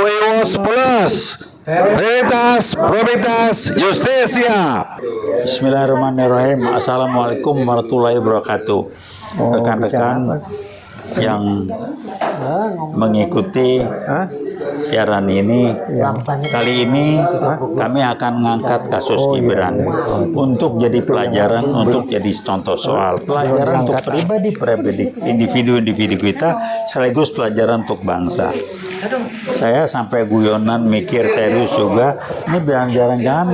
Huevos Plus, Veritas, Probitas, Justicia. Bismillahirrahmanirrahim. Assalamualaikum warahmatullahi wabarakatuh. Rekan-rekan yang mengikuti siaran ini, kali ini kami akan mengangkat kasus Gibran untuk jadi pelajaran, untuk jadi contoh soal pelajaran untuk pribadi individu kita, sekaligus pelajaran untuk bangsa. Saya sampai guyonan mikir serius juga, ini jangan-jangan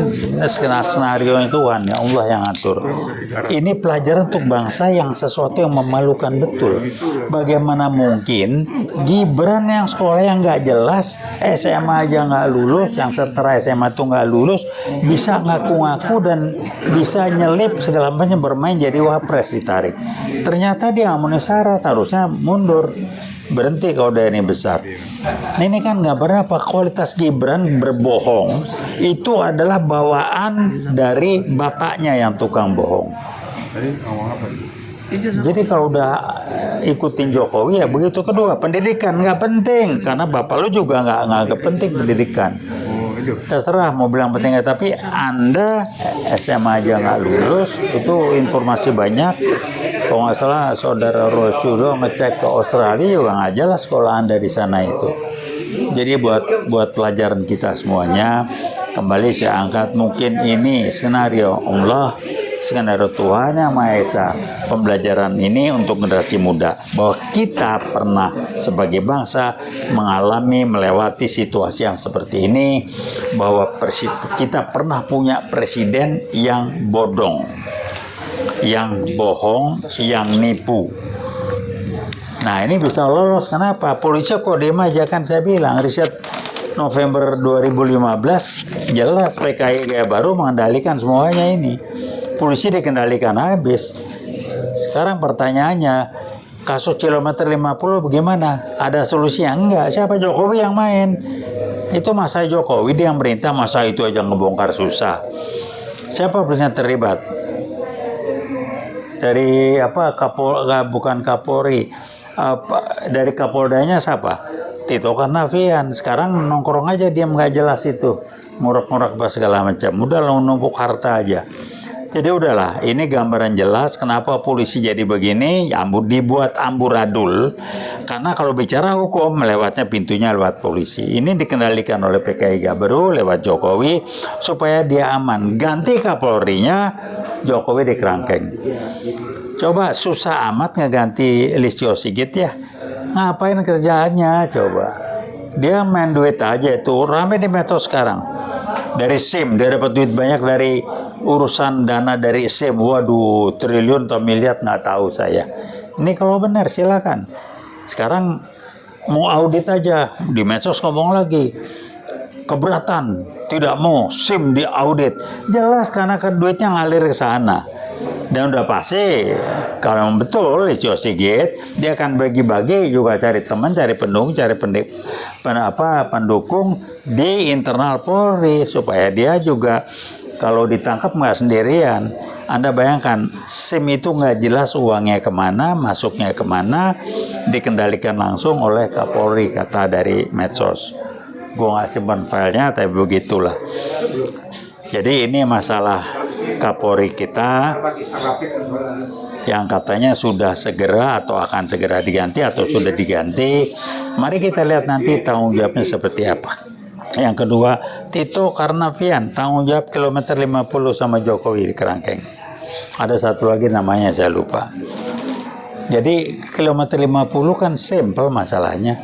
skenario itu Tuhan, ya Allah yang atur. Ini pelajaran untuk bangsa yang sesuatu yang memalukan betul. Bagaimana mungkin Gibran yang sekolah yang nggak jelas, SMA aja nggak lulus, yang setelah SMA tuh nggak lulus, bisa ngaku-ngaku dan bisa nyelip segala macam bermain jadi wapres ditarik. Ternyata dia memenuhi syarat, harusnya mundur. Berhenti kalau udah ini besar. Nah, ini kan nggak berapa kualitas Gibran berbohong itu adalah bawaan dari bapaknya yang tukang bohong. Jadi kalau udah ikutin Jokowi ya begitu. Kedua, pendidikan nggak penting karena bapak lu juga nggak penting pendidikan. Terserah mau bilang penting tapi Anda SMA aja nggak lulus, itu informasi banyak. Kalau nggak salah saudara Rosyudo ngecek ke Australia juga nggak jelas sekolah Anda di sana itu. Jadi buat pelajaran kita semuanya, kembali saya angkat mungkin ini skenario Allah, skenario Tuhan Yang Maha Esa. Pembelajaran ini untuk generasi muda bahwa kita pernah sebagai bangsa mengalami melewati situasi yang seperti ini, bahwa kita pernah punya presiden yang bodong, yang bohong, yang nipu. Nah, ini bisa lolos. Kenapa? Polisi kok diem aja, kan saya bilang riset November 2015 jelas PKI Gaya Baru mengendalikan semuanya ini. Polisi dikendalikan habis. Sekarang pertanyaannya, kasus kilometer 50 bagaimana? Ada solusinya? Enggak. Siapa? Jokowi yang main. Itu masa Jokowi, dia yang merintah, masa itu aja ngebongkar susah. Siapa yang terlibat? Dari bukan Kapolri, dari Kapoldanya siapa? Tito Karnavian. Sekarang nongkrong aja, dia nggak jelas itu, ngurak-ngurak segala macam, udah numpuk harta aja. Jadi udahlah, ini gambaran jelas kenapa polisi jadi begini, dibuat amburadul. Karena kalau bicara hukum, melewatnya pintunya lewat polisi. Ini dikendalikan oleh PKI Gabaru lewat Jokowi supaya dia aman. Ganti Kapolrinya, Jokowi dikerangkeng. Coba susah amat ngeganti Listio Sigit ya. Ngapain kerjaannya coba? Dia main duit aja, itu rame di medsos sekarang. Dari SIM, dia dapat duit banyak dari urusan dana dari SIM. Waduh, triliun atau miliar nggak tahu saya. Ini kalau benar silakan. Sekarang mau audit aja, di medsos ngomong lagi. Keberatan, tidak mau SIM diaudit. Jelas karena kan duitnya ngalir ke sana. Dan udah pasti kalau memang betul Listio Sigit, dia akan bagi-bagi juga, cari teman, cari pendukung, pendukung di internal Polri supaya dia juga kalau ditangkap nggak sendirian. Anda bayangkan SIM itu nggak jelas uangnya kemana, masuknya kemana, dikendalikan langsung oleh Kapolri, kata dari medsos. Gue nggak simpan filenya, tapi begitulah. Jadi ini masalah Kapolri kita yang katanya sudah segera atau akan segera diganti atau sudah diganti. Mari kita lihat nanti tanggung jawabnya seperti apa. Yang kedua, Tito Karnavian, tanggung jawab kilometer 50 sama Jokowi di kerangkeng. Ada satu lagi namanya saya lupa. Jadi kilometer 50 kan simple masalahnya.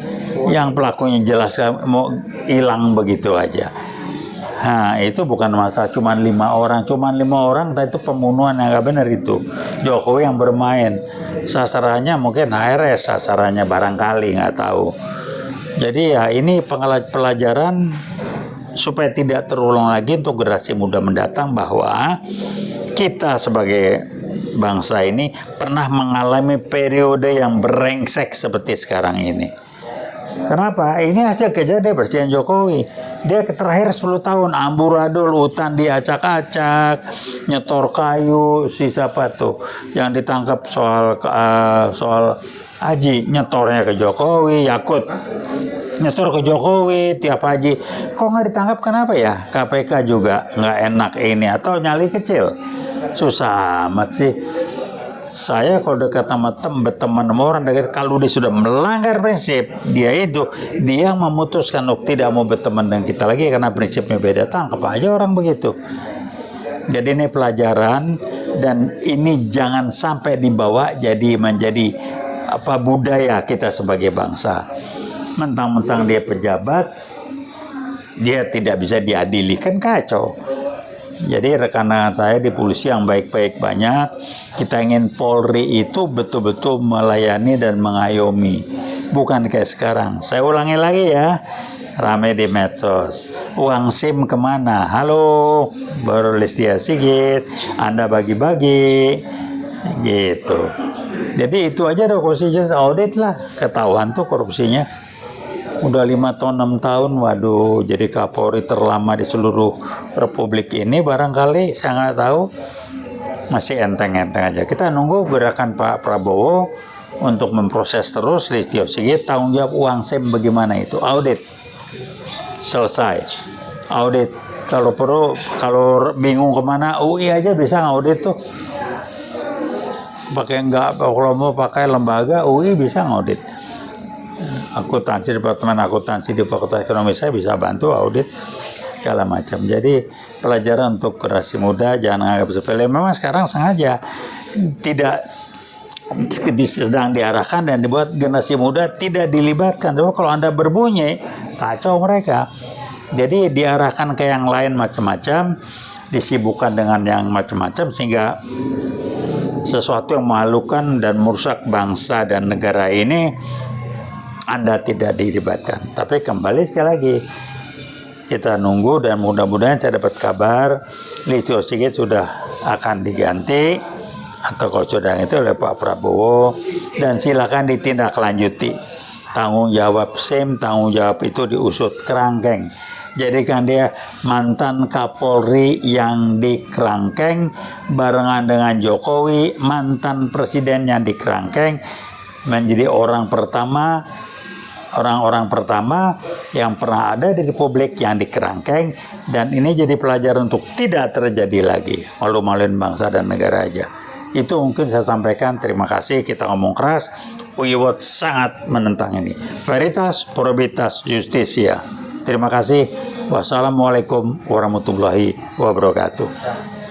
Yang pelakunya jelas mau hilang begitu aja. Nah, itu bukan masalah cuma 5 orang. Cuma 5 orang, itu pembunuhan yang nggak benar itu. Jokowi yang bermain. Sasarannya mungkin HRS, sasarannya barangkali, nggak tahu. Jadi ya ini pelajaran supaya tidak terulang lagi untuk generasi muda mendatang bahwa kita sebagai bangsa ini pernah mengalami periode yang brengsek seperti sekarang ini. Kenapa? Ini hasil kerja dari Presiden Jokowi. Dia terakhir 10 tahun amburadul, hutan diacak-acak, nyetor kayu, si siapa tuh yang ditangkap soal Haji, nyetornya ke Jokowi, Yakut nyetor ke Jokowi tiap haji. Kok nggak ditangkap, kenapa ya? KPK juga nggak enak ini, atau nyali kecil. Susah amat sih. Saya kalau dekat sama berteman sama orang dekat, kalau dia sudah melanggar prinsip, dia memutuskan untuk tidak mau berteman dengan kita lagi karena prinsipnya beda, tangkap aja orang begitu. Jadi ini pelajaran, dan ini jangan sampai dibawa menjadi budaya kita sebagai bangsa. Mentang-mentang dia pejabat, dia tidak bisa diadili, kan kacau. Jadi rekan-rekan saya di polisi yang baik-baik banyak. Kita ingin Polri itu betul-betul melayani dan mengayomi, bukan kayak sekarang. Saya ulangi lagi ya, rame di medsos. Uang SIM kemana? Halo, baru Listia Sigit, Anda bagi-bagi, gitu. Jadi itu aja dong, korupsinya audit lah, ketahuan tuh korupsinya. Udah 5 tahun 6 tahun, waduh, jadi Kapolri terlama di seluruh Republik ini barangkali, saya nggak tahu. Masih enteng-enteng aja. Kita nunggu gerakan Pak Prabowo untuk memproses terus Listio Sigit, tanggung jawab uang SIM bagaimana itu, audit. Selesai. Audit. Kalau perlu, kalau bingung kemana, UI aja bisa ngaudit tuh. Kalau mau pakai lembaga, UI bisa ngaudit. Departemen akuntansi di Fakultas Ekonomi saya bisa bantu audit segala macam. Jadi pelajaran untuk generasi muda, jangan anggap sepele. Memang sekarang sengaja tidak sedang diarahkan dan dibuat generasi muda tidak dilibatkan. Tapi kalau Anda berbunyi, kacau mereka. Jadi diarahkan ke yang lain macam-macam, disibukkan dengan yang macam-macam, sehingga sesuatu yang memalukan dan merusak bangsa dan negara ini Anda tidak dilibatkan. Tapi kembali sekali lagi, kita nunggu dan mudah-mudahan saya dapat kabar Listio Sigit sudah akan diganti, atau kalau sudah itu oleh Pak Prabowo, dan silakan ditindaklanjuti. Tanggung jawab SIM, tanggung jawab itu diusut kerangkeng. Jadikan dia mantan Kapolri yang dikerangkeng barengan dengan Jokowi, mantan presiden yang dikerangkeng, menjadi orang-orang pertama yang pernah ada di Republik yang dikerangkeng, dan ini jadi pelajaran untuk tidak terjadi lagi. Malu-maluin bangsa dan negara aja. Itu mungkin saya sampaikan. Terima kasih. Kita ngomong keras, Uyuwot sangat menentang ini. Veritas, probitas, justisia. Terima kasih. Wassalamualaikum warahmatullahi wabarakatuh.